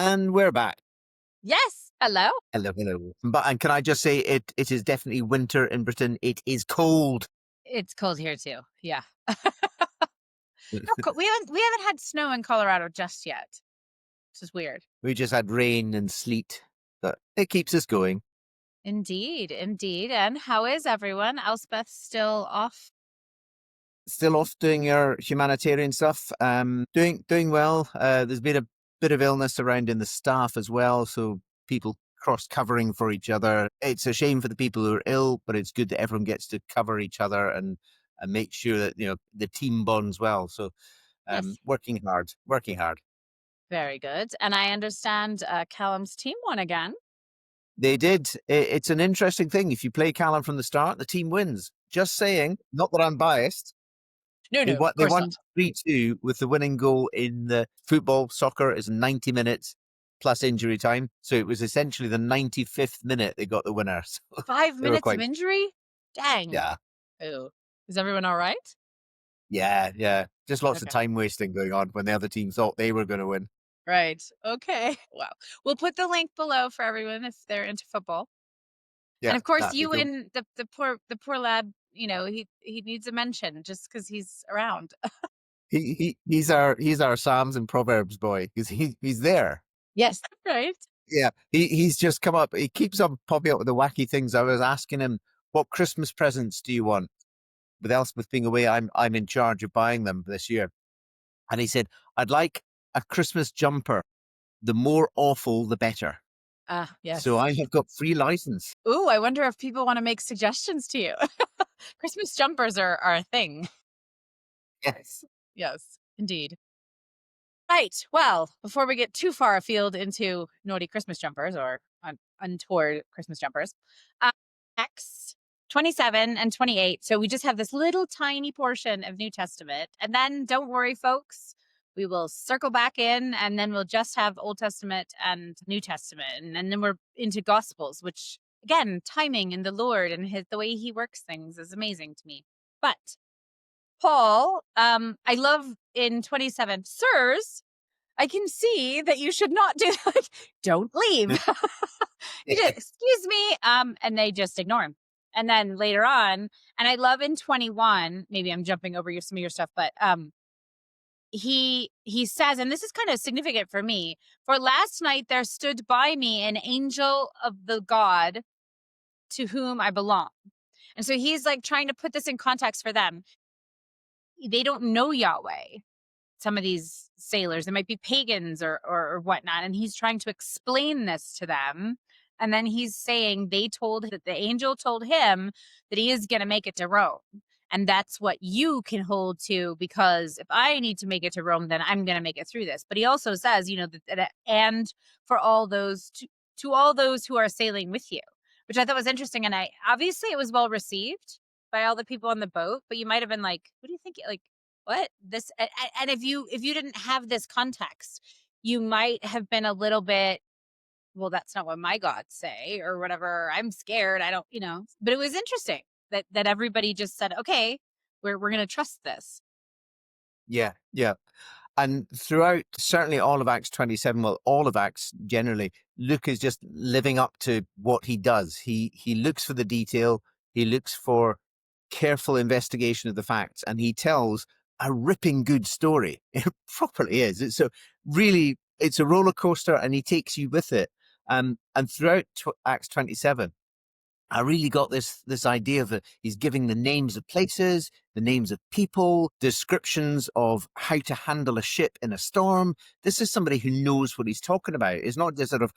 And we're back. Yes. Hello. Hello, hello. And can I just say it is definitely winter in Britain. It is cold. It's cold here too. Yeah. We haven't had snow in Colorado just yet. This is weird. We just had rain and sleet, but it keeps us going. Indeed, indeed. And how is everyone? Elspeth still off? Still off doing our humanitarian stuff. Doing well. There's been a bit of illness around in the staff as well, so people cross covering for each other. It's a shame for the people who are ill, but it's good that everyone gets to cover each other and make sure that the team bonds well. So Yes. working hard. Very good. And I understand Callum's team won again. They did. It's an interesting thing. If you play Callum from the start, the team wins. Just saying. Not that I'm biased. No, They of they course won not. 3-2 with the winning goal in the soccer is 90 minutes plus injury time. So it was essentially the 95th minute they got the winner. So 5 they were minutes of quite, injury? Dang. yeah. Oh. Is everyone all right? Yeah. Just lots of Okay. time wasting going on when the other team thought they were going to win. Right. Okay. Wow. We'll put the link below for everyone if they're into football. Yeah, And of course, that'd be you cool. and the poor lad. He needs a mention just because he's around. He's our Psalms and Proverbs boy because he's there. Yes. Right. Yeah, he's just come up. He keeps on popping up with the wacky things. I was asking him, "What Christmas presents do you want?" With Elspeth being away, I'm in charge of buying them this year, and he said, "I'd like a Christmas jumper. The more awful, the better." Ah, So yes. I have got free license. Ooh, I wonder if people want to make suggestions to you. Christmas jumpers are a thing. Yes. Yes, indeed. Right. Well, before we get too far afield into naughty Christmas jumpers or untoward Christmas jumpers, Acts 27 and 28. So we just have this little tiny portion of New Testament. And then don't worry, folks, we will circle back in and then we'll just have Old Testament and New Testament. And then we're into Gospels, which again, timing and the Lord and the way he works things is amazing to me. But Paul, I love in 27, sirs, I can see that you should not do like, don't leave. You just, excuse me. And they just ignore him. And then later on, and I love in 21, maybe I'm jumping over some of your stuff, but he says, and this is kind of significant for me, for last night there stood by me an angel of the God to whom I belong. And so he's like trying to put this in context for them. They don't know Yahweh. Some of these sailors, they might be pagans or whatnot. And he's trying to explain this to them. And then he's saying that the angel told him that he is going to make it to Rome. And that's what you can hold to, because if I need to make it to Rome, then I'm going to make it through this. But he also says, and for all those to all those who are sailing with you, which I thought was interesting. And obviously it was well received by all the people on the boat, but you might have been like, what do you think? Like, what this? And if you didn't have this context, you might have been a little bit, well, that's not what my gods say or whatever. I'm scared. I don't, but it was interesting that everybody just said, okay, we're going to trust this. Yeah. And throughout certainly all of Acts 27, well, all of Acts generally, Luke is just living up to what he does. He looks for the detail. He looks for careful investigation of the facts, and he tells a ripping good story. It properly is. It's a roller coaster, and he takes you with it. And throughout Acts 27, I really got this idea that he's giving the names of places, the names of people, descriptions of how to handle a ship in a storm. This is somebody who knows what he's talking about. It's not just sort of,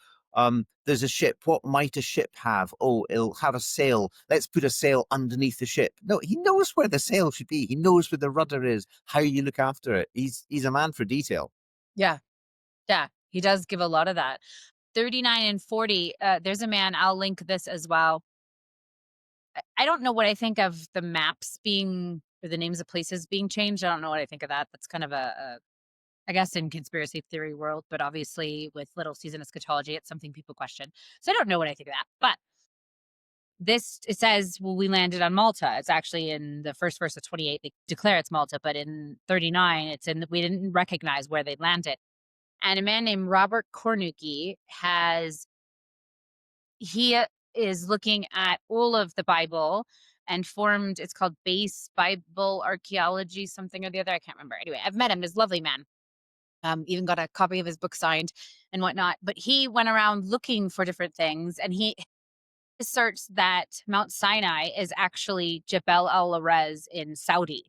there's a ship. What might a ship have? Oh, it'll have a sail. Let's put a sail underneath the ship. No, he knows where the sail should be. He knows where the rudder is, how you look after it. He's a man for detail. Yeah. Yeah. He does give a lot of that. 39 and 40. There's a man, I'll link this as well. I don't know what I think of the maps being, or the names of places being changed. I don't know what I think of that. That's kind of I guess in conspiracy theory world, but obviously with Little Season eschatology, it's something people question. So I don't know what I think of that. But it says, well, we landed on Malta. It's actually in the first verse of 28, they declare it's Malta, but in 39, it's we didn't recognize where they landed. and a man named Robert Cornuke he is looking at all of the Bible and formed, it's called base Bible archaeology, something or the other. I can't remember. Anyway, I've met him. This lovely man. Even got a copy of his book signed and whatnot. But he went around looking for different things, and he asserts that Mount Sinai is actually Jebel al Larez in Saudi,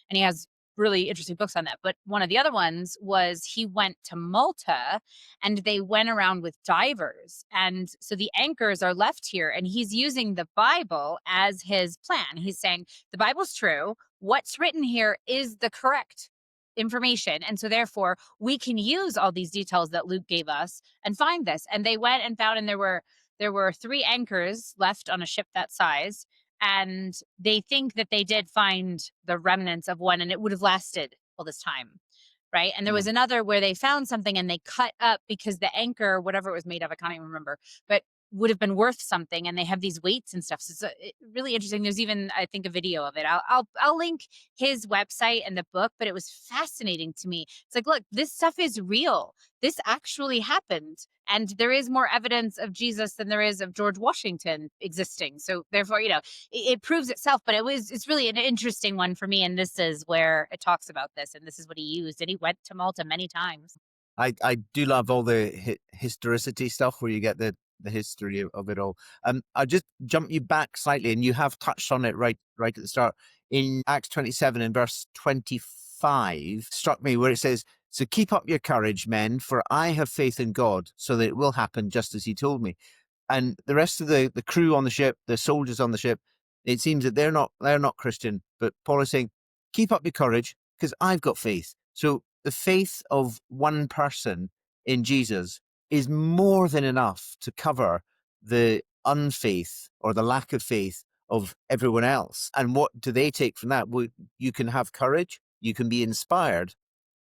and he has really interesting books on that. But one of the other ones was he went to Malta and they went around with divers. And so the anchors are left here, and he's using the Bible as his plan. He's saying the Bible's true. What's written here is the correct information. And so therefore we can use all these details that Luke gave us and find this. And they went and found, and there were 3 anchors left on a ship that size, and they think that they did find the remnants of one, and it would have lasted all this time, right? And there Yeah. was another where they found something and they cut up because the anchor, whatever it was made of, I can't even remember, but would have been worth something, and they have these weights and stuff. So it's really interesting. There's even, I think, a video of it. I'll link his website and the book, but it was fascinating to me. It's like, look, this stuff is real. This actually happened, and there is more evidence of Jesus than there is of George Washington existing. So therefore, it proves itself. But it's really an interesting one for me, and this is where it talks about this, and this is what he used, and he went to Malta many times. I do love all the historicity stuff where you get the history of it all. I'll just jump you back slightly, and you have touched on it right at the start. In Acts 27 and verse 25, struck me where it says, "So keep up your courage, men, for I have faith in God, so that it will happen just as he told me." And the rest of the crew on the ship, the soldiers on the ship, it seems that they're not Christian, but Paul is saying, keep up your courage because I've got faith. So the faith of one person in Jesus is more than enough to cover the unfaith or the lack of faith of everyone else. And what do they take from that? Well, you can have courage, you can be inspired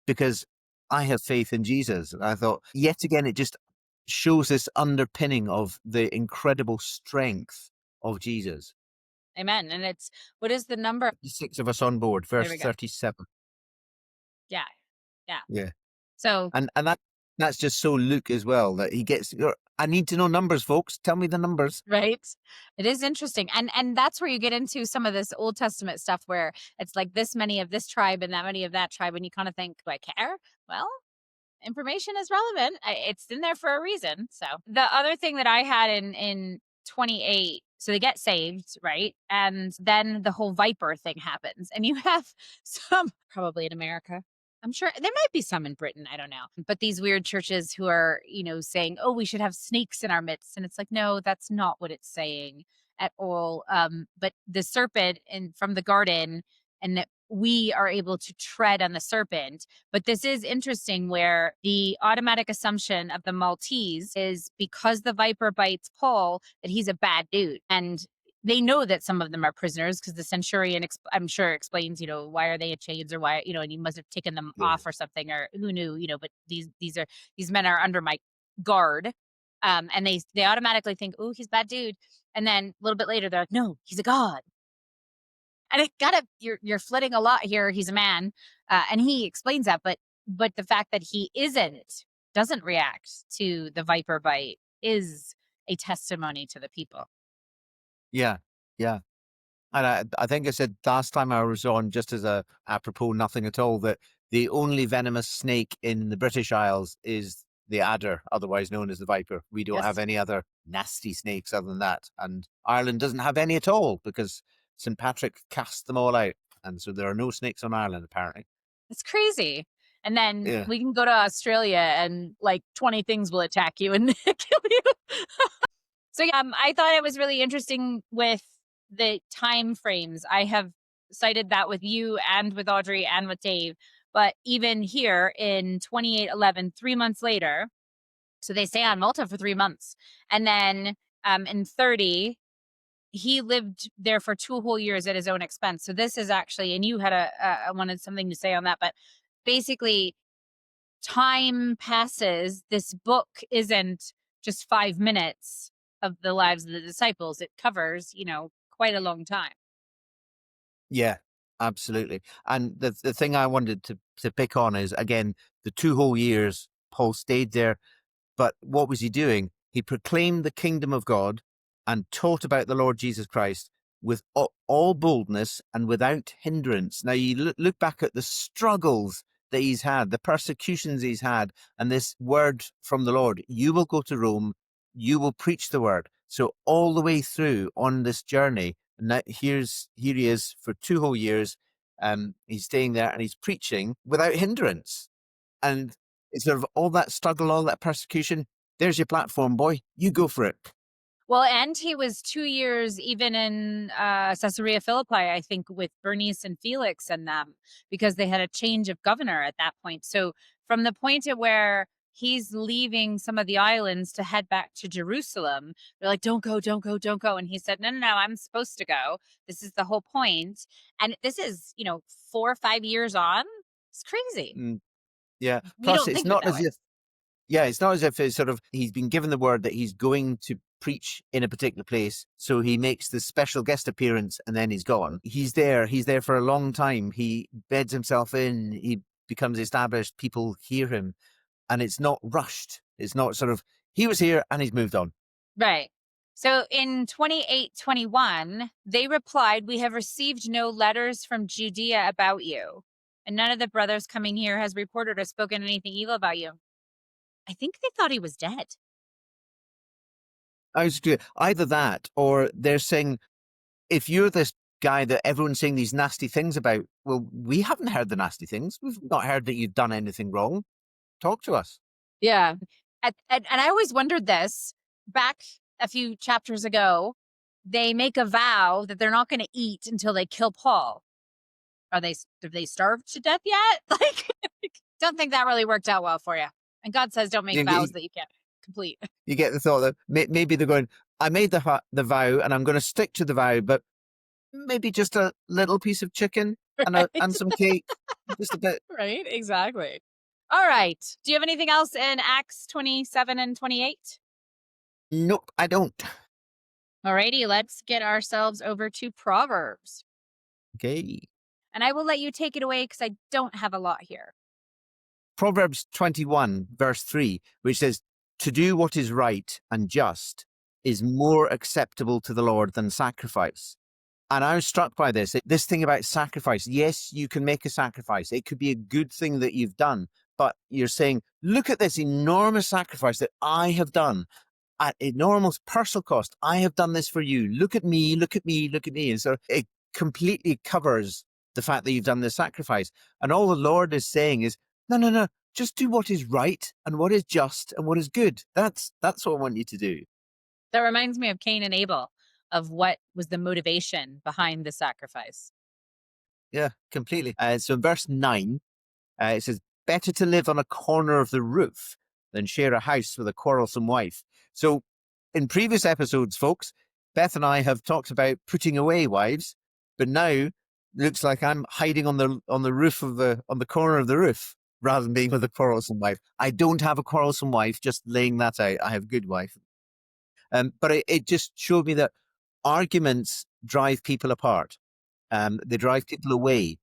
because I have faith in Jesus. And I thought, yet again, it just shows this underpinning of the incredible strength of Jesus. Amen. And it's, what is the number? 6 of us on board, There verse we go. 37. Yeah. Yeah. Yeah. So And that's just so Luke as well, that he gets, I need to know numbers, folks. Tell me the numbers. right, it is interesting, and that's where you get into some of this Old Testament stuff where it's like this many of this tribe and that many of that tribe, and you kind of think, do I care? Well, information is relevant. It's in there for a reason. So the other thing that I had in 28, so they get saved, right? And then the whole viper thing happens, and you have some, probably in America, I'm sure there might be some in Britain, I don't know, but these weird churches who are, saying, oh, we should have snakes in our midst, and it's like, no, that's not what it's saying at all. But the serpent from the garden, and that we are able to tread on the serpent. But this is interesting, where the automatic assumption of the Maltese is, because the viper bites Paul, that he's a bad dude. And they know that some of them are prisoners, because the centurion, I'm sure, explains, why are they in chains, or why, and he must have taken them Yeah. off or something, or who knew, but these men are under my guard. And they automatically think, oh, he's a bad dude. And then a little bit later, they're like, no, he's a god. And it you're flitting a lot here. He's a man, and he explains that, but the fact that he doesn't react to the viper bite is a testimony to the people. Yeah. Yeah. And I think I said last time I was on, just as a apropos nothing at all, that the only venomous snake in the British Isles is the adder, otherwise known as the viper. We don't have Yes, any other nasty snakes other than that. And Ireland doesn't have any at all because St. Patrick cast them all out. And so there are no snakes on Ireland, apparently. it's crazy. And then Yeah. we can go to Australia, and like 20 things will attack you and kill you. So yeah, I thought it was really interesting with the time frames. I have cited that with you and with Audrey and with Dave. But even here in 2811, 3 months later, so they stay on Malta for 3 months. And then in 30, he lived there for 2 whole years at his own expense. So this is actually, and you had wanted something to say on that, but basically, time passes. This book isn't just 5 minutes of the lives of the disciples. It covers, quite a long time. Yeah, absolutely. And the thing I wanted to pick on is, again, the 2 whole years Paul stayed there. But what was he doing? He proclaimed the kingdom of God and taught about the Lord Jesus Christ with all boldness and without hindrance. Now, you look back at the struggles that he's had, the persecutions he's had, and this word from the Lord, you will go to Rome, you will preach the word. So all the way through on this journey, and now here he is for 2 whole years. He's staying there and he's preaching without hindrance. And it's sort of all that struggle, all that persecution. There's your platform, boy. You go for it. Well, and he was 2 years even in Caesarea Philippi, I think, with Bernice and Felix and them, because they had a change of governor at that point. So from the point of where he's leaving some of the islands to head back to Jerusalem, they're like, don't go, don't go, don't go. And he said, no, no, no, I'm supposed to go. This is the whole point. And this is, 4 or 5 years on. It's crazy. Yeah. We Plus, don't it's think of it not that as way. if, it's not as if it's sort of he's been given the word that he's going to preach in a particular place. So he makes this special guest appearance and then he's gone. He's there. He's there for a long time. He beds himself in. He becomes established. People hear him. And it's not rushed. It's not sort of, he was here and he's moved on. Right. So in 28:21, they replied, we have received no letters from Judea about you, and none of the brothers coming here has reported or spoken anything evil about you. I think they thought he was dead. I was either that or they're saying, if you're this guy that everyone's saying these nasty things about, well, we haven't heard the nasty things. We've not heard that you've done anything wrong. Talk to us. Yeah. And I always wondered this back a few chapters ago. They make a vow that they're not going to eat until they kill Paul. Have they starved to death yet? Like, don't think that really worked out well for you. And God says, don't make You, vows you, that you can't complete. you get the thought that maybe they're going, I made the vow and I'm going to stick to the vow, but maybe just a little piece of chicken Right? and some cake, just a bit. Right, exactly. All right. Do you have anything else in Acts 27 and 28? Nope, I don't. Alrighty, let's get ourselves over to Proverbs. Okay. And I will let you take it away because I don't have a lot here. Proverbs 21, verse 3, which says, to do what is right and just is more acceptable to the Lord than sacrifice. And I was struck by this thing about sacrifice. Yes, you can make a sacrifice. It could be a good thing that you've done, but you're saying, look at this enormous sacrifice that I have done at enormous personal cost. I have done this for you. Look at me, look at me, look at me. And so it completely covers the fact that you've done this sacrifice. And all the Lord is saying is, no, no, no, just do what is right and what is just and what is good. That's what I want you to do. That reminds me of Cain and Abel, of what was the motivation behind the sacrifice. Yeah, completely. So in verse 9, it says, better to live on a corner of the roof than share a house with a quarrelsome wife. So in previous episodes, folks, Beth and I have talked about putting away wives, but now looks like I'm hiding on the roof of on the corner of the roof rather than being with a quarrelsome wife. I don't have a quarrelsome wife, just laying that out. I have a good wife. But it just showed me that arguments drive people apart. They drive people away.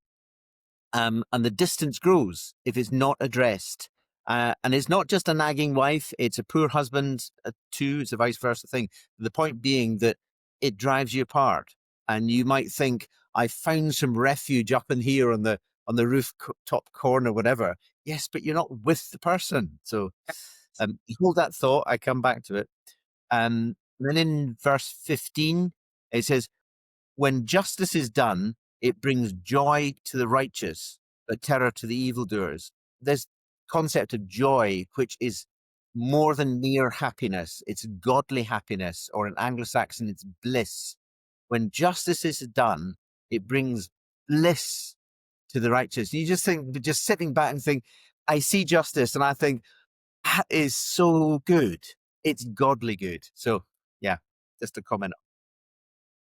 And the distance grows if it's not addressed. And it's not just a nagging wife, it's a poor husband too, it's a vice versa thing. The point being that it drives you apart. And you might think, I found some refuge up in here on the rooftop corner, whatever. Yes, but you're not with the person. So hold that thought, I come back to it. Then in verse 15, it says, when justice is done, it brings joy to the righteous, but terror to the evildoers. This concept of joy, which is more than mere happiness, it's godly happiness, or in Anglo-Saxon, it's bliss. When justice is done, it brings bliss to the righteous. You just think, just sitting back and think, I see justice, and I think, that is so good. It's godly good. So, yeah, just a comment.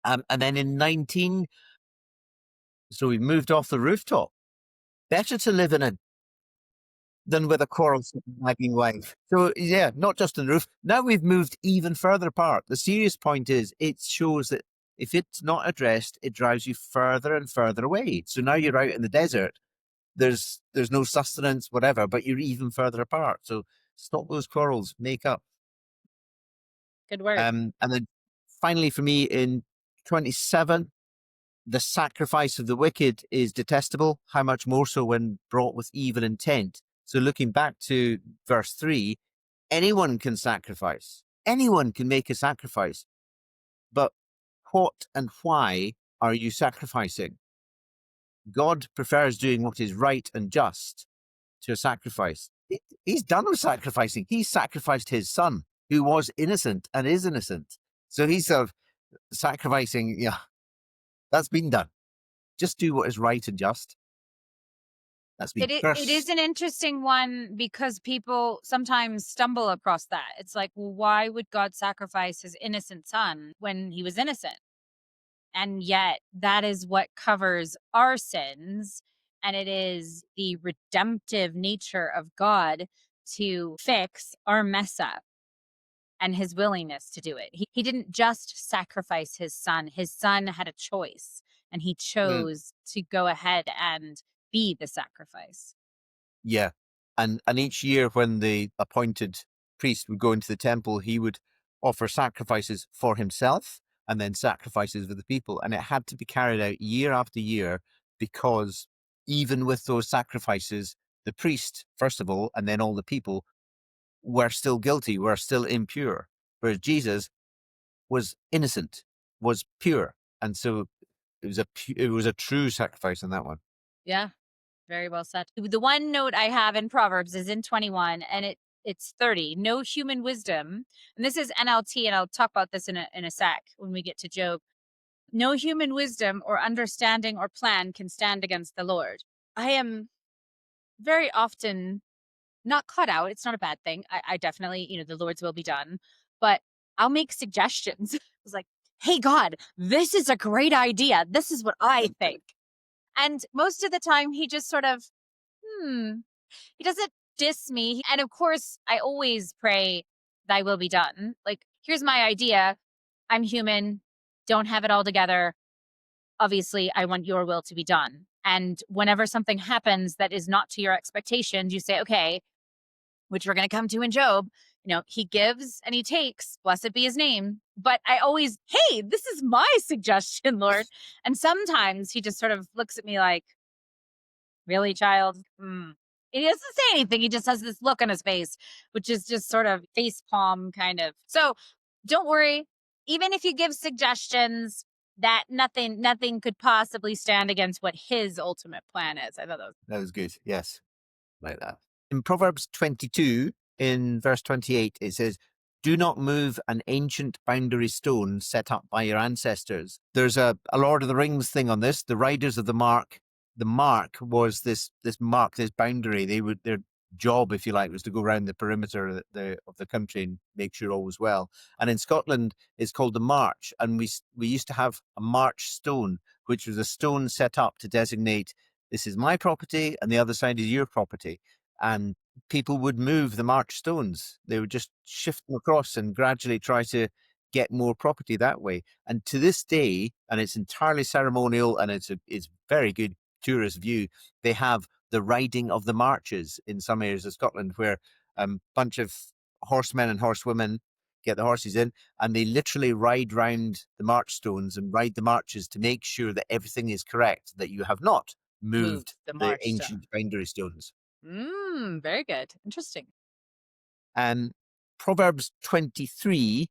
And then in 19, so we moved off the rooftop. Better to live than with a quarrelsome nagging wife. So yeah, not just on the roof. Now we've moved even further apart. The serious point is it shows that if it's not addressed, it drives you further and further away. So now you're out in the desert there's no sustenance, whatever, but you're even further apart. So stop those quarrels, make up. Good word. And then finally for me in 27, the sacrifice of the wicked is detestable, how much more so when brought with evil intent. So looking back to verse 3, anyone can sacrifice. Anyone can make a sacrifice. But what and why are you sacrificing? God prefers doing what is right and just to a sacrifice. He's done with sacrificing. He sacrificed his son, who was innocent and is innocent. So he's sort of sacrificing, yeah, that's been done. Just do what is right and just. That's been It is first. an interesting one because people sometimes stumble across that. It's like, well, why would God sacrifice his innocent son when he was innocent? And yet that is what covers our sins. And it is the redemptive nature of God to fix our mess up and his willingness to do it. He didn't just sacrifice his son. His son had a choice and he Mm, chose to go ahead and be the sacrifice. yeah. And each year when the appointed priest would go into the temple, he would offer sacrifices for himself and then sacrifices for the people. And it had to be carried out year after year because even with those sacrifices, the priest, first of all, and then all the people were still guilty, were still impure. Whereas Jesus was innocent, was pure. And so it was a true sacrifice in that one. Yeah. Very well said. The one note I have in Proverbs is in 21 and it's 30. No human wisdom. And this is NLT and I'll talk about this in a sec when we get to Job. No human wisdom or understanding or plan can stand against the Lord. I am very often not caught out. It's not a bad thing. I definitely, the Lord's will be done, but I'll make suggestions. It's like, hey, God, this is a great idea. This is what I think. And most of the time, he just sort of, he doesn't diss me. And of course, I always pray, thy will be done. Like, here's my idea. I'm human, don't have it all together. Obviously, I want your will to be done. And whenever something happens that is not to your expectations, you say, okay, which we're going to come to in Job, he gives and he takes, blessed be his name. But I always, hey, this is my suggestion, Lord. And sometimes he just sort of looks at me like, really, child? He doesn't say anything. He just has this look on his face, which is just sort of face palm kind of. So don't worry. Even if you give suggestions, that nothing could possibly stand against what his ultimate plan is. I thought That was good. Yes. Like that. In Proverbs 22, in verse 28, it says, do not move an ancient boundary stone set up by your ancestors. There's a Lord of the Rings thing on this. The Riders of the Mark. The mark was this mark, this boundary. Their job, if you like, was to go around the perimeter of the country and make sure all was well. And in Scotland, it's called the March. And we used to have a march stone, which was a stone set up to designate this is my property and the other side is your property. And people would move the march stones. They would just shift them across and gradually try to get more property that way. And to this day, and it's entirely ceremonial and it's very good tourist view, they have the riding of the marches in some areas of Scotland where a bunch of horsemen and horsewomen get the horses in and they literally ride round the march stones and ride the marches to make sure that everything is correct, that you have not moved moved the the march stone. ancient boundary stones. Very good. Interesting. And Proverbs 23,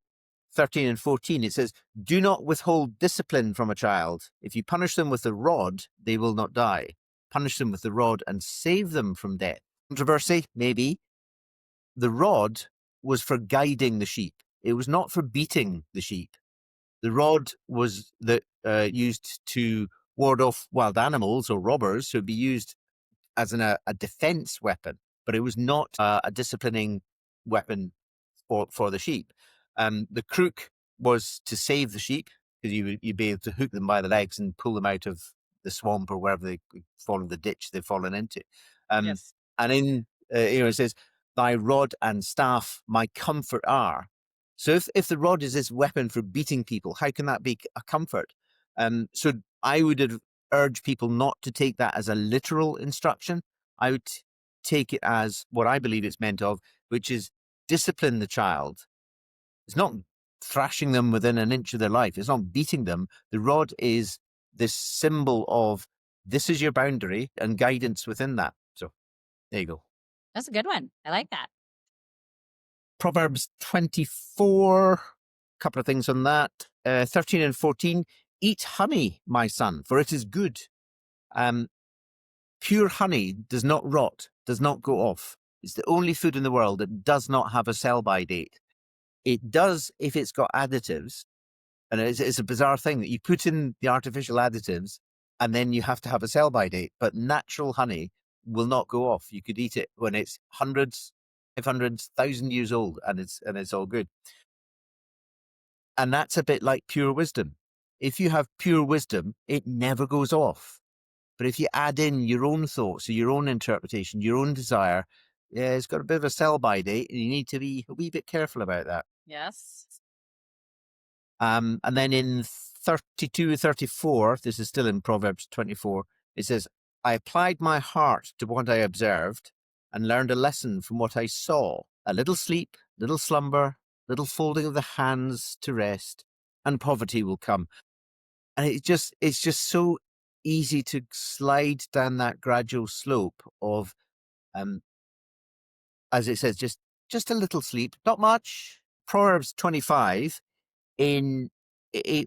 13 and 14, it says, do not withhold discipline from a child. If you punish them with the rod, they will not die. Punish them with the rod and save them from death. Controversy, maybe. The rod was for guiding the sheep. It was not for beating the sheep. The rod was used to ward off wild animals or robbers, so it'd be used as a defense weapon, but it was not a disciplining weapon for the sheep. The crook was to save the sheep because you'd be able to hook them by the legs and pull them out of the swamp or wherever they fall in the ditch they've fallen into. Um, Yes. and in it says, "Thy rod and staff my comfort are." So if the rod is this weapon for beating people, how can that be a comfort? So I would urge people not to take that as a literal instruction. I would take it as what I believe it's meant of, which is discipline the child. It's not thrashing them within an inch of their life. It's not beating them. The rod is this symbol of this is your boundary and guidance within that. So there you go. That's a good one. I like that. Proverbs 24, a couple of things on that. 13 and 14, eat honey, my son, for it is good. Pure honey does not rot, does not go off. It's the only food in the world that does not have a sell-by date. It does if it's got additives, and it's a bizarre thing that you put in the artificial additives and then you have to have a sell-by date, but natural honey will not go off. You could eat it when it's hundreds, 500, 1,000 years old, and it's all good. And that's a bit like pure wisdom. If you have pure wisdom, it never goes off. But if you add in your own thoughts or your own interpretation, your own desire, yeah, it's got a bit of a sell-by date, and you need to be a wee bit careful about that. Yes. And then in 32, 34, this is still in Proverbs 24, it says, I applied my heart to what I observed and learned a lesson from what I saw. A little sleep, little slumber, little folding of the hands to rest, and poverty will come. And it's just so easy to slide down that gradual slope of, as it says, just a little sleep, not much. Proverbs 25 in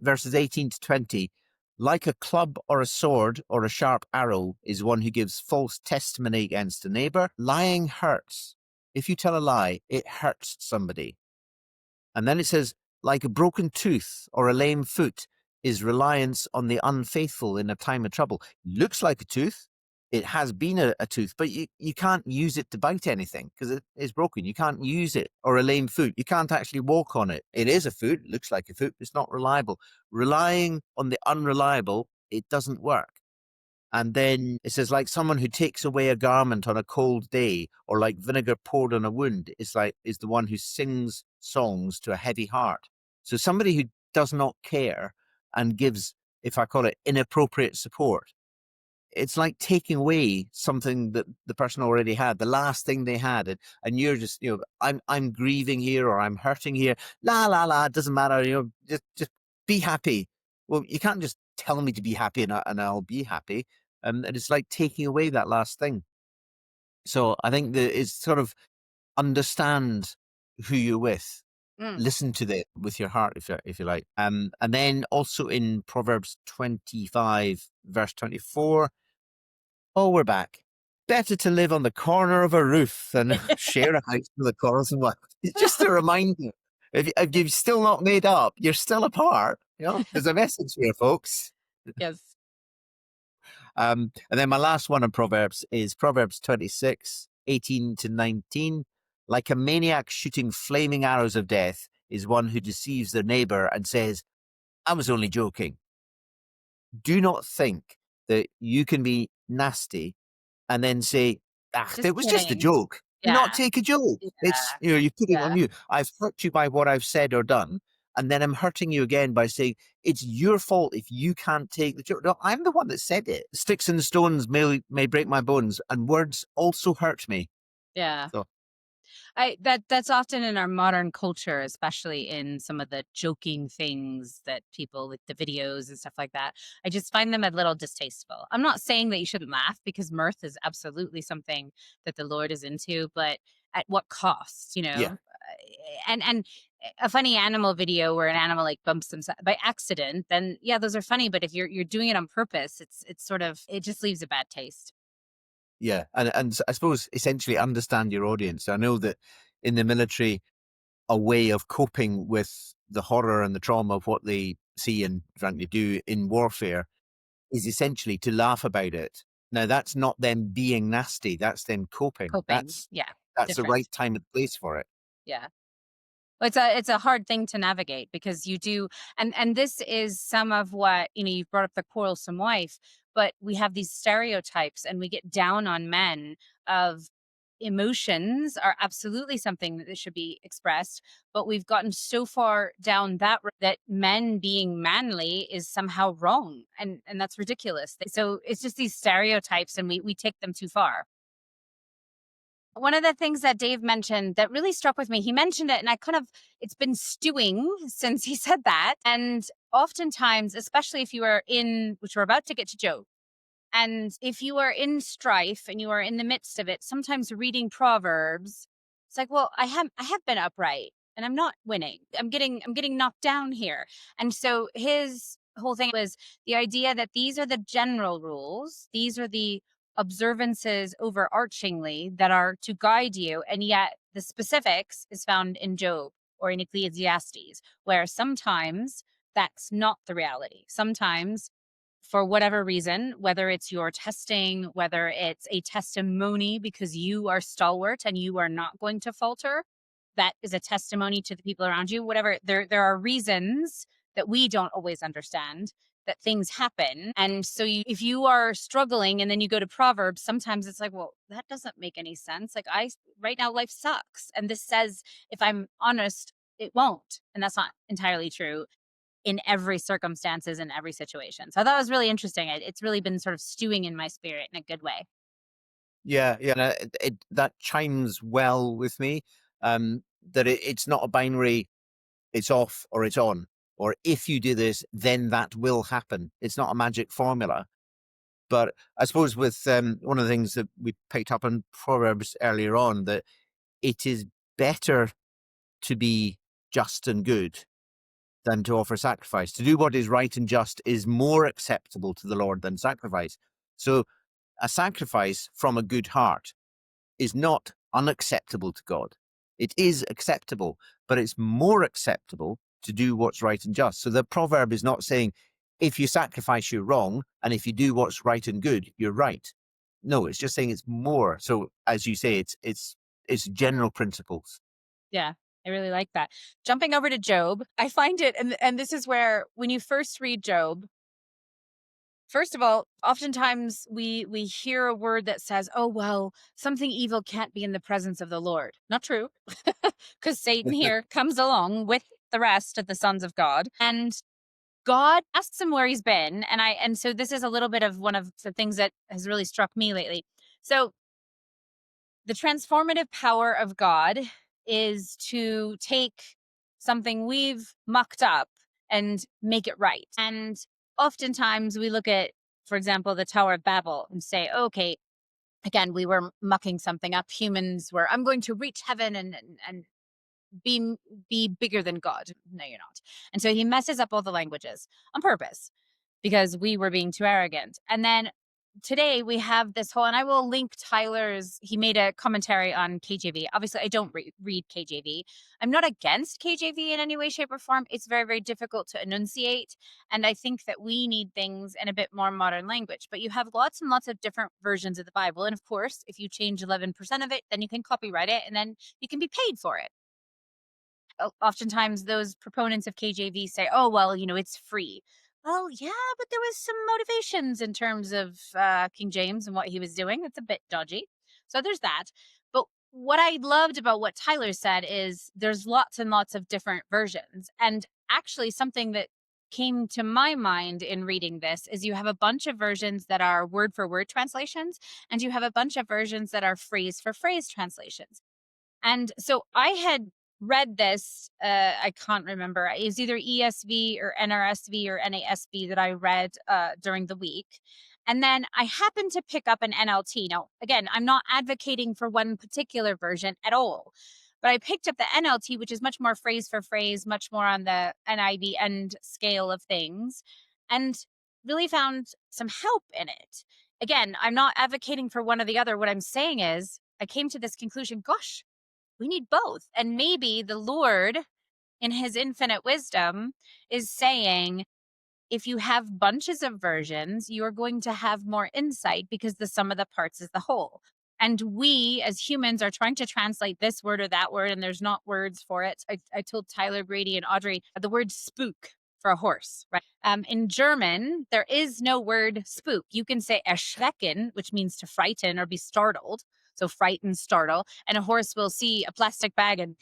verses 18 to 20, like a club or a sword or a sharp arrow is one who gives false testimony against a neighbor. Lying hurts. If you tell a lie, it hurts somebody. And then it says, like a broken tooth or a lame foot is reliance on the unfaithful in a time of trouble. Looks like a tooth. It has been a tooth, but you can't use it to bite anything because it is broken. You can't use it. Or a lame foot. You can't actually walk on it. It is a foot. It looks like a foot, but it's not reliable. Relying on the unreliable, it doesn't work. And then it says, like someone who takes away a garment on a cold day, or like vinegar poured on a wound, is the one who sings songs to a heavy heart. So somebody who does not care and gives, if I call it, inappropriate support, it's like taking away something that the person already had, the last thing they had, and you're just, I'm grieving here or I'm hurting here. La la la, it doesn't matter. Just be happy. Well, you can't just tell me to be happy and I'll be happy. And it's like taking away that last thing. So I think that it's sort of understand who you're with. Mm. Listen to them with your heart, if you like. And then also in Proverbs 25, verse 24. Oh, we're back. Better to live on the corner of a roof than share a house with a quarrelsome wife. It's just a reminder. If you've still not made up, you're still apart. There's a message here, folks. Yes. And then my last one in Proverbs is Proverbs 26, 18 to 19. Like a maniac shooting flaming arrows of death is one who deceives their neighbor and says, I was only joking. Do not think that you can be nasty and then say, Just it was just a kidding. joke. Do Yeah. not take a joke. Yeah. It's, you put it on Yeah. you. I've hurt you by what I've said or done. And then I'm hurting you again by saying, it's your fault if you can't take the joke. No, I'm the one that said it. Sticks and stones may break my bones, and words also hurt me. Yeah. So, That's often in our modern culture, especially in some of the joking things that people like the videos and stuff like that. I just find them a little distasteful. I'm not saying that you shouldn't laugh because mirth is absolutely something that the Lord is into, but at what cost, yeah, And a funny animal video where an animal like bumps themselves by accident, then yeah, those are funny. But if you're doing it on purpose, it's sort of it just leaves a bad taste. yeah. And I suppose essentially understand your audience. I know that in the military, a way of coping with the horror and the trauma of what they see and frankly do in warfare is essentially to laugh about it. Now that's not them being nasty, that's them coping. Coping, yeah, That's the different, right time and place for it. yeah. Well, it's a hard thing to navigate because you do and this is some of what, you've brought up the quarrelsome wife, but we have these stereotypes and we get down on men of emotions are absolutely something that should be expressed, but we've gotten so far down that road that men being manly is somehow wrong, and that's ridiculous. So it's just these stereotypes, and we take them too far. One of the things that Dave mentioned that really struck with me, he mentioned it, and it's been stewing since he said that. And oftentimes, especially if you are which we're about to get to Job, and if you are in strife and you are in the midst of it, sometimes reading Proverbs, it's like, well, I have been upright and I'm not winning. I'm getting knocked down here. And so his whole thing was the idea that these are the general rules, these are the observances overarchingly that are to guide you, and yet the specifics is found in Job or in Ecclesiastes, where sometimes that's not the reality. Sometimes, for whatever reason, whether it's your testing, whether it's a testimony because you are stalwart and you are not going to falter, that is a testimony to the people around you. Whatever, there are reasons that we don't always understand that things happen. And so if you are struggling and then you go to Proverbs, sometimes it's like, well, that doesn't make any sense. Like, right now life sucks. And this says, if I'm honest, it won't. And that's not entirely true in every circumstances, in every situation. So I thought it was really interesting. It's really been sort of stewing in my spirit in a good way. Yeah, yeah, and that chimes well with me. That it's not a binary, it's off or it's on, or if you do this, then that will happen. It's not a magic formula. But I suppose with one of the things that we picked up in Proverbs earlier on, that it is better to be just and good than to offer sacrifice. To do what is right and just is more acceptable to the Lord than sacrifice. So a sacrifice from a good heart is not unacceptable to God. It is acceptable, but it's more acceptable to do what's right and just. So the proverb is not saying, if you sacrifice, you're wrong, and if you do what's right and good, you're right. No, it's just saying it's more. So as you say, it's general principles. Yeah, I really like that. Jumping over to Job, I find it, and this is where when you first read Job, first of all, oftentimes we hear a word that says, "Oh well, something evil can't be in the presence of the Lord." Not true, because Satan here comes along with the rest of the sons of God, and God asks him where he's been, and so this is a little bit of one of the things that has really struck me lately. So the transformative power of God is to take something we've mucked up and make it right. And oftentimes we look at, for example, the Tower of Babel and say, okay, again, we were mucking something up. Humans were, I'm going to reach heaven and be be bigger than God. No, you're not. And so he messes up all the languages on purpose because we were being too arrogant. And then today we have this whole, and I will link Tyler's, he made a commentary on KJV. Obviously, I don't read KJV. I'm not against KJV in any way, shape, or form. It's very, very difficult to enunciate. And I think that we need things in a bit more modern language. But you have lots and lots of different versions of the Bible. And of course, if you change 11% of it, then you can copyright it and then you can be paid for it. Oftentimes those proponents of KJV say, oh, well, it's free. Well, yeah, but there was some motivations in terms of King James and what he was doing. It's a bit dodgy. So there's that. But what I loved about what Tyler said is there's lots and lots of different versions. And actually something that came to my mind in reading this is you have a bunch of versions that are word for word translations, and you have a bunch of versions that are phrase for phrase translations. And so I had read this, I can't remember. It was either ESV or NRSV or NASB that I read during the week. And then I happened to pick up an NLT. Now, again, I'm not advocating for one particular version at all, but I picked up the NLT, which is much more phrase for phrase, much more on the NIV end scale of things, and really found some help in it. Again, I'm not advocating for one or the other. What I'm saying is I came to this conclusion, gosh, we need both. And maybe the Lord, in his infinite wisdom, is saying, if you have bunches of versions, you're going to have more insight because the sum of the parts is the whole. And we as humans are trying to translate this word or that word, and there's not words for it. I told Tyler, Grady, and Audrey the word spook for a horse, right? In German, there is no word spook. You can say erschrecken, which means to frighten or be startled. So frighten, startle. And a horse will see a plastic bag and,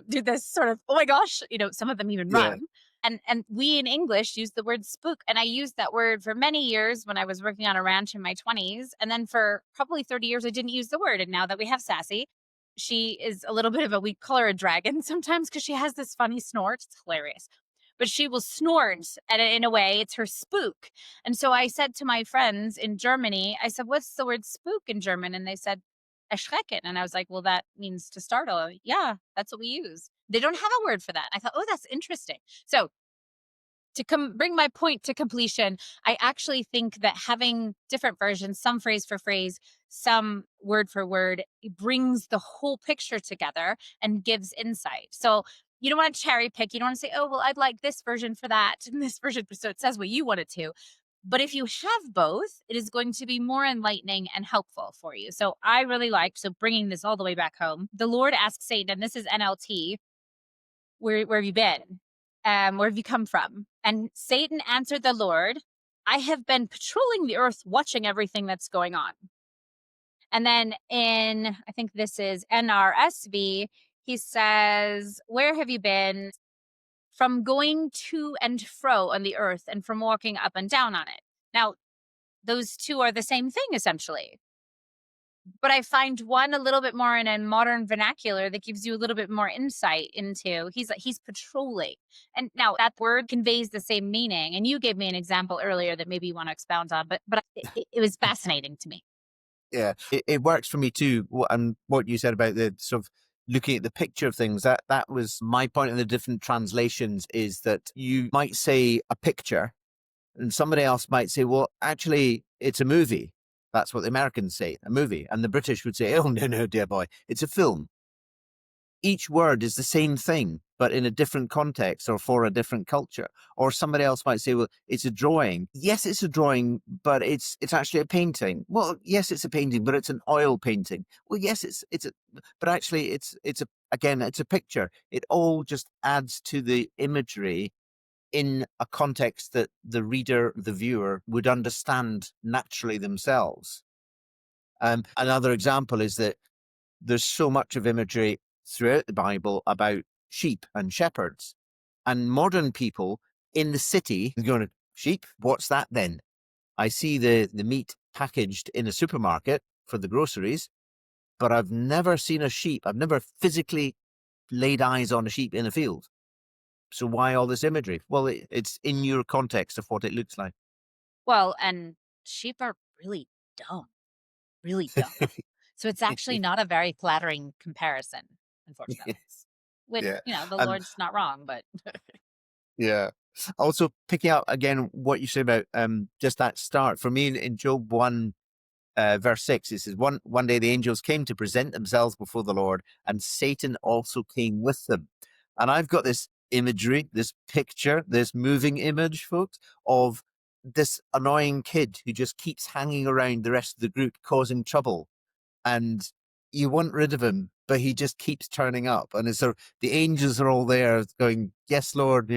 do this sort of, oh my gosh, some of them even Yeah. run. And we in English use the word spook. And I used that word for many years when I was working on a ranch in my 20s. And then for probably 30 years, I didn't use the word. And now that we have Sassy, she is a little bit of we call her a dragon sometimes because she has this funny snort. It's hilarious. But she will snort, and in a way, it's her spook. And so I said to my friends in Germany, I said, what's the word spook in German? And they said, erschrecken. And I was like, well, that means to startle. Yeah, that's what we use. They don't have a word for that. I thought, oh, that's interesting. So to bring my point to completion, I actually think that having different versions, some phrase for phrase, some word for word, it brings the whole picture together and gives insight. So you don't want to cherry pick. You don't want to say, oh, well, I'd like this version for that and this version. So it says what you want it to. But if you have both, it is going to be more enlightening and helpful for you. So I really liked, so bringing this all the way back home, the Lord asked Satan, and this is NLT, where have you been? Where have you come from? And Satan answered the Lord, I have been patrolling the earth, watching everything that's going on. And then I think this is NRSV, he says, where have you been? From going to and fro on the earth and from walking up and down on it. Now, those two are the same thing, essentially. But I find one a little bit more in a modern vernacular that gives you a little bit more insight into he's patrolling. And now that word conveys the same meaning. And you gave me an example earlier that maybe you want to expound on, but it was fascinating to me. Yeah, it works for me too. And what you said about the sort of looking at the picture of things, that was my point in the different translations, is that you might say a picture and somebody else might say, well, actually, it's a movie. That's what the Americans say, a movie. And the British would say, oh, no, no, dear boy, it's a film. Each word is the same thing, but in a different context or for a different culture. Or somebody else might say, well, it's a drawing. Yes, it's a drawing, but it's actually a painting. Well, yes, it's a painting, but it's an oil painting. Well, yes, but actually again, it's a picture. It all just adds to the imagery in a context that the reader, the viewer would understand naturally themselves. Another example is that there's so much of imagery throughout the Bible about sheep and shepherds. And modern people in the city are going, sheep? What's that then? I see the meat packaged in a supermarket for the groceries, but I've never seen a sheep. I've never physically laid eyes on a sheep in a field. So why all this imagery? Well, it's in your context of what it looks like. Well, and sheep are really dumb, really dumb. So it's actually not a very flattering comparison, unfortunately. Which, Yeah. the And Lord's not wrong, but yeah. Also picking up again what you say about just that start. For me in Job 1, verse 6, it says, one day the angels came to present themselves before the Lord, and Satan also came with them. And I've got this imagery, this picture, this moving image, folks, of this annoying kid who just keeps hanging around the rest of the group causing trouble. And you want rid of him, but he just keeps turning up. And it's the angels are all there going, yes, Lord,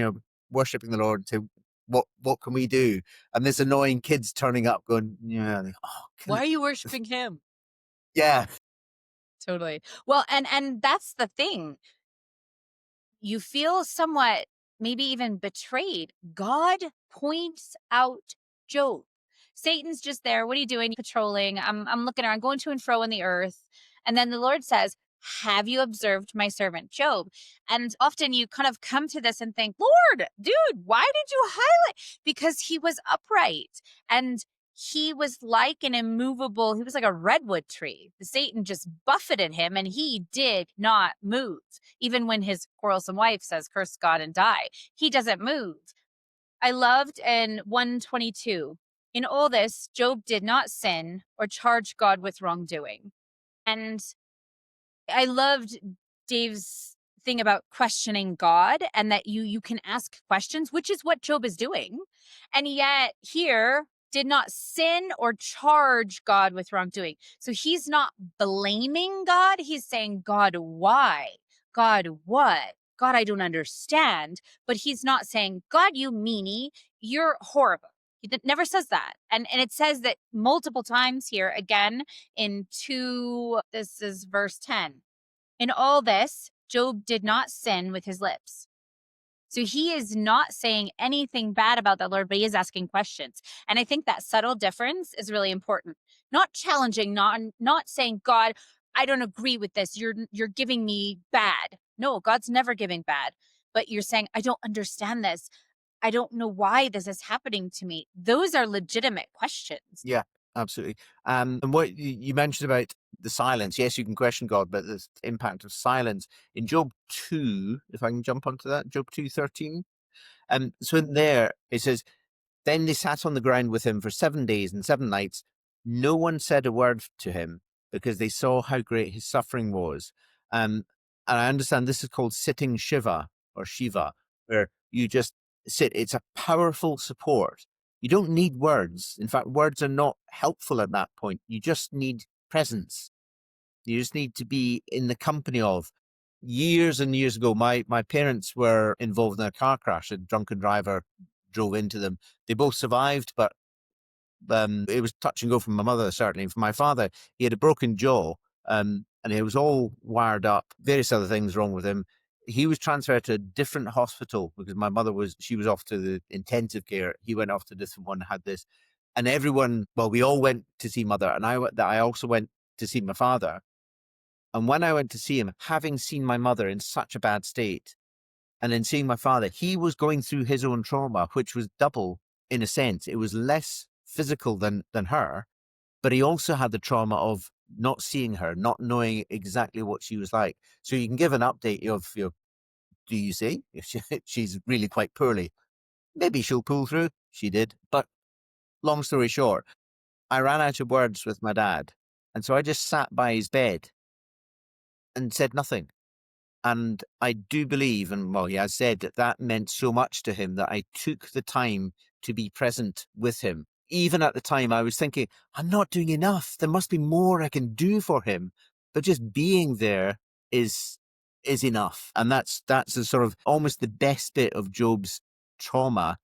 worshiping the Lord, to what can we do? And this annoying kid's turning up going, yeah, oh, why are you worshiping him? yeah, Totally. Well, and that's the thing. You feel somewhat maybe even betrayed. God points out Job. Satan's just there. What are you doing? Patrolling. I'm looking around, going to and fro in the earth. And then the Lord says, have you observed my servant Job? And often you kind of come to this and think, Lord, dude, why did you highlight? Because he was upright and he was like an immovable, he was like a redwood tree. The Satan just buffeted him and he did not move. Even when his quarrelsome wife says, curse God and die, he doesn't move. I loved in 122, in all this, Job did not sin or charge God with wrongdoing. And I loved Dave's thing about questioning God and that you can ask questions, which is what Job is doing. And yet here did not sin or charge God with wrongdoing. So he's not blaming God. He's saying, God, why? God, what? God, I don't understand. But he's not saying, God, you meanie, you're horrible. It never says that. And it says that multiple times here again in 2, this is verse 10. In all this, Job did not sin with his lips. So he is not saying anything bad about the Lord, but he is asking questions. And I think that subtle difference is really important. Not challenging, not saying, God, I don't agree with this. You're giving me bad. No, God's never giving bad. But you're saying, I don't understand this. I don't know why this is happening to me. Those are legitimate questions. Yeah, absolutely. And what you mentioned about the silence, yes, you can question God, but the impact of silence in Job 2, if I can jump onto that, Job 2:13. So in there, it says, then they sat on the ground with him for 7 days and 7 nights. No one said a word to him because they saw how great his suffering was. And I understand this is called sitting Shiva or Shiva, where you just sit. It's a powerful support. You don't need words. In fact, words are not helpful at that point. You just need presence. You just need to be in the company of. Years and years ago, my parents were involved in a car crash. A drunken driver drove into them. They both survived, but it was touch and go from my mother, certainly. From my father, he had a broken jaw, and it was all wired up, various other things wrong with him. He was transferred to a different hospital because my mother she was off to the intensive care. He went off to a different one, had this. And everyone, well, we all went to see mother, and I also went to see my father. And when I went to see him, having seen my mother in such a bad state, and then seeing my father, he was going through his own trauma, which was double in a sense. It was less physical than her, but he also had the trauma of not seeing her, not knowing exactly what she was like. So you can give an update of, do you see? If she's really quite poorly, maybe she'll pull through. She did. But long story short, I ran out of words with my dad. And so I just sat by his bed and said nothing. And I do believe, and well, he has said that that meant so much to him that I took the time to be present with him. Even at the time, I was thinking, I'm not doing enough. There must be more I can do for him. But just being there is enough. And that's a sort of almost the best bit of Job's trauma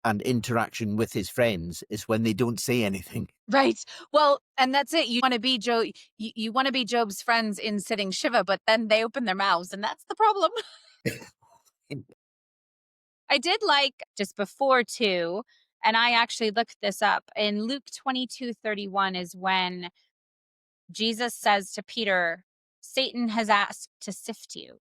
and interaction with his friends is when they don't say anything. Right. Well, and that's it. You want to be you want to be Job's friends in sitting Shiva, but then they open their mouths, and that's the problem. I did like just before 2, and I actually looked this up. In Luke 22:31 is when Jesus says to Peter, Satan has asked to sift you,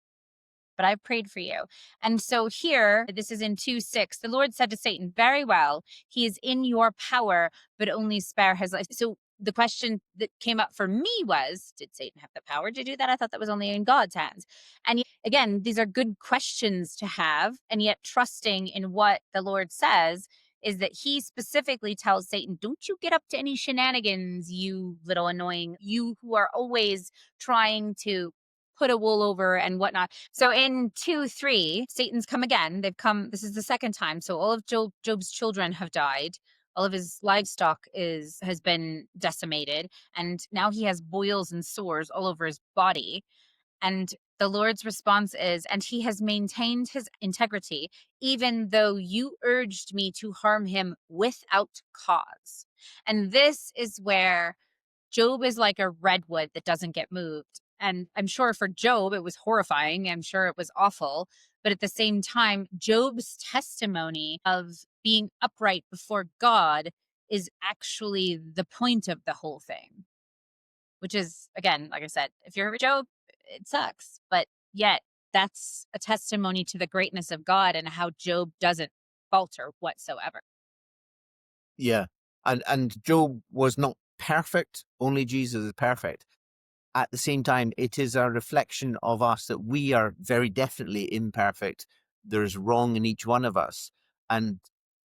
but I've prayed for you. And so here, this is in 2:6, the Lord said to Satan, very well, he is in your power, but only spare his life. So the question that came up for me was, did Satan have the power to do that? I thought that was only in God's hands. And yet, again, these are good questions to have. And yet trusting in what the Lord says is that he specifically tells Satan, don't you get up to any shenanigans, you little annoying, you who are always trying to put a wool over and whatnot. So in 2:3, Satan's come again. They've come, this is the second time. So all of Job's children have died. All of his livestock has been decimated. And now he has boils and sores all over his body. And the Lord's response is, and he has maintained his integrity, even though you urged me to harm him without cause. And this is where Job is like a redwood that doesn't get moved. And I'm sure for Job, it was horrifying. I'm sure it was awful. But at the same time, Job's testimony of being upright before God is actually the point of the whole thing, which is, again, like I said, if you're Job, it sucks. But yet, that's a testimony to the greatness of God and how Job doesn't falter whatsoever. Yeah. And Job was not perfect. Only Jesus is perfect. At the same time, it is a reflection of us that we are very definitely imperfect. There's wrong in each one of us. And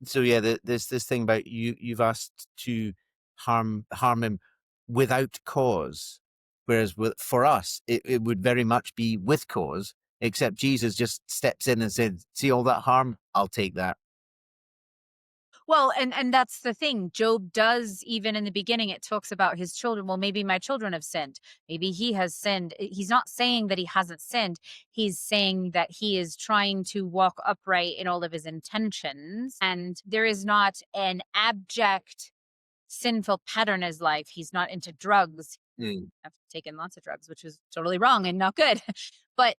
so, yeah, there's this thing about you've asked to harm him without cause. Whereas for us, it would very much be with cause, except Jesus just steps in and said, see all that harm? I'll take that. Well, and that's the thing. Job does, even in the beginning, it talks about his children. Well, maybe my children have sinned. Maybe he has sinned. He's not saying that he hasn't sinned. He's saying that he is trying to walk upright in all of his intentions. And there is not an abject sinful pattern in his life. He's not into drugs. Mm. I've taken lots of drugs, which is totally wrong and not good. But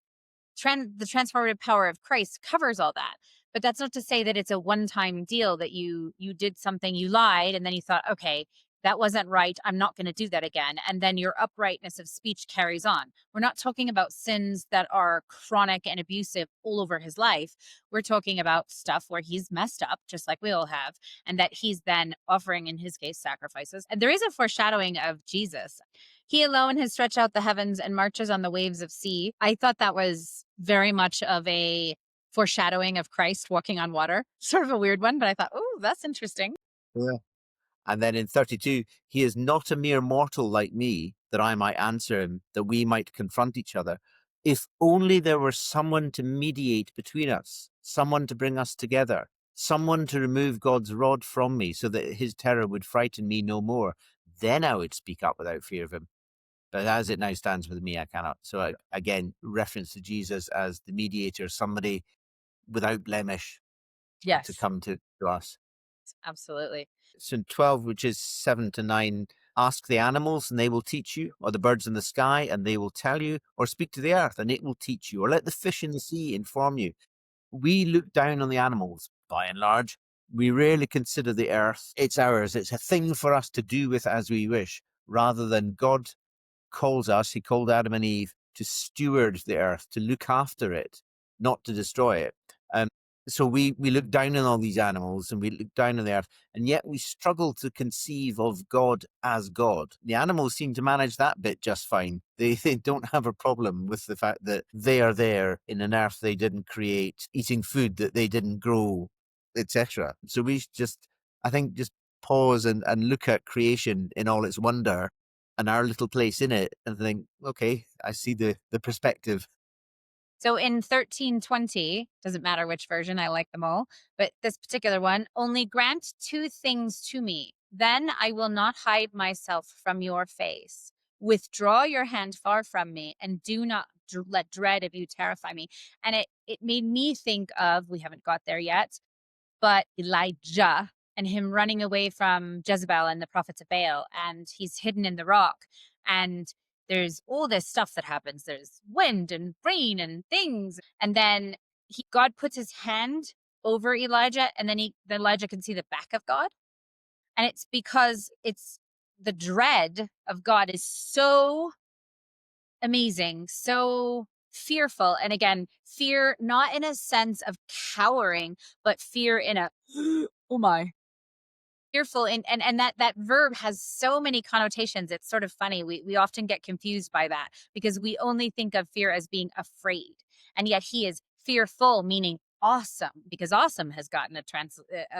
the transformative power of Christ covers all that. But that's not to say that it's a one-time deal that you did something, you lied, and then you thought, okay, that wasn't right. I'm not going to do that again. And then your uprightness of speech carries on. We're not talking about sins that are chronic and abusive all over his life. We're talking about stuff where he's messed up, just like we all have, and that he's then offering, in his case, sacrifices. And there is a foreshadowing of Jesus. He alone has stretched out the heavens and marches on the waves of sea. I thought that was very much of a foreshadowing of Christ walking on water. Sort of a weird one, but I thought, oh, that's interesting. Yeah. And then in 32, he is not a mere mortal like me, that I might answer him, that we might confront each other. If only there were someone to mediate between us, someone to bring us together, someone to remove God's rod from me so that his terror would frighten me no more, then I would speak up without fear of him. But as it now stands with me, I cannot. So again, reference to Jesus as the mediator, somebody without blemish to Yes, come to us. absolutely. So in 12, which is 7 to 9, ask the animals and they will teach you, or the birds in the sky and they will tell you, or speak to the earth and it will teach you, or let the fish in the sea inform you. We look down on the animals, by and large. We rarely consider the earth. It's ours. It's a thing for us to do with as we wish, rather than God calls us, he called Adam and Eve to steward the earth, to look after it, not to destroy it. Um, so we look down on all these animals and we look down on the earth, and yet we struggle to conceive of God as God. The animals seem to manage that bit just fine. They don't have a problem with the fact that they are there in an earth they didn't create, eating food that they didn't grow, etc. So we just, I think, just pause and look at creation in all its wonder and our little place in it and think, okay, I see the perspective. So in 1320, doesn't matter which version, I like them all, but this particular one, only grant two things to me. Then I will not hide myself from your face. Withdraw your hand far from me and do not let dread of you terrify me. And it made me think of, we haven't got there yet, but Elijah and him running away from Jezebel and the prophets of Baal, and he's hidden in the rock. And there's all this stuff that happens. There's wind and rain and things. And then God puts his hand over Elijah, and then Elijah can see the back of God. And it's because it's the dread of God is so amazing, so fearful. And again, fear not in a sense of cowering, but fear in a oh my, fearful. And that verb has so many connotations. It's sort of funny. We often get confused by that because we only think of fear as being afraid, and yet he is fearful, meaning awesome, because awesome has gotten a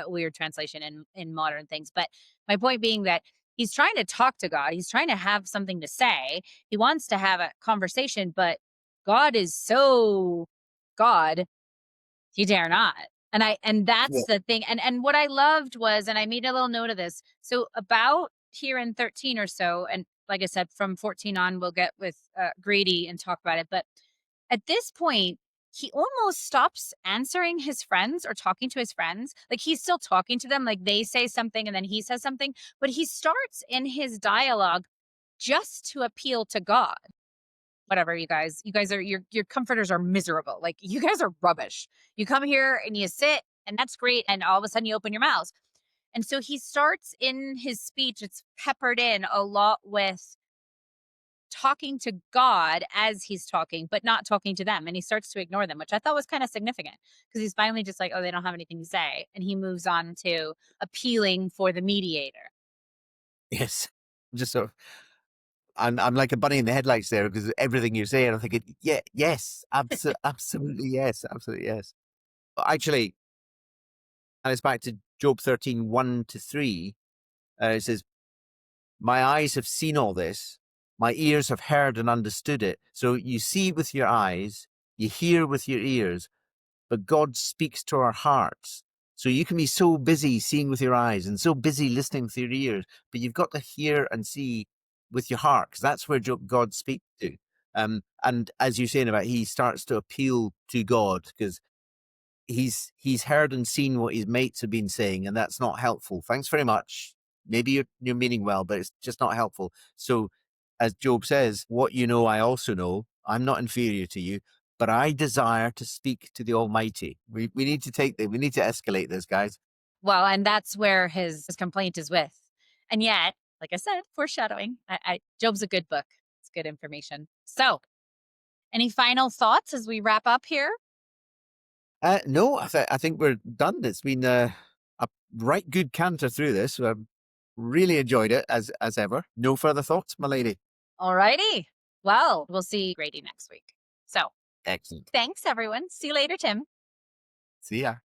weird translation in modern things. But my point being that he's trying to talk to God, he's trying to have something to say, he wants to have a conversation, but God is so God, you dare not. And Yeah. that's the thing. And what I loved was, and I made a little note of this. So about here in 13 or so, and like I said, from 14 on, we'll get with Grady and talk about it. But at this point, he almost stops answering his friends or talking to his friends. Like he's still talking to them, like they say something and then he says something, but he starts in his dialogue just to appeal to God. Whatever, you guys are, your comforters are miserable, like you guys are rubbish. You come here and you sit and that's great, and all of a sudden you open your mouths. And so he starts in his speech, it's peppered in a lot with talking to God as he's talking, but not talking to them, and he starts to ignore them, which I thought was kind of significant because he's finally just like, oh, they don't have anything to say, and he moves on to appealing for the mediator. Yes. Just sort of, I'm like a bunny in the headlights there because everything you're saying, I'm thinking, yeah, yes, absolutely yes, absolutely yes. But actually, and it's back to Job 13, 1 to 3. It says, my eyes have seen all this, my ears have heard and understood it. So you see with your eyes, you hear with your ears, but God speaks to our hearts. So you can be so busy seeing with your eyes and so busy listening with your ears, but you've got to hear and see with your heart, because that's where God speaks to. And as you're saying about, he starts to appeal to God because he's heard and seen what his mates have been saying, and that's not helpful. Thanks very much. Maybe you're meaning well, but it's just not helpful. So, as Job says, what you know, I also know. I'm not inferior to you, but I desire to speak to the Almighty. We need to we need to escalate this, guys. Well, and that's where his complaint is with. And yet, like I said, foreshadowing. Job's a good book. It's good information. So, any final thoughts as we wrap up here? No, I think we're done. It's been a right good canter through this. Really enjoyed it as ever. No further thoughts, my lady. All righty. Well, we'll see Grady next week. So, Excellent. thanks everyone. See you later, Tim. See ya.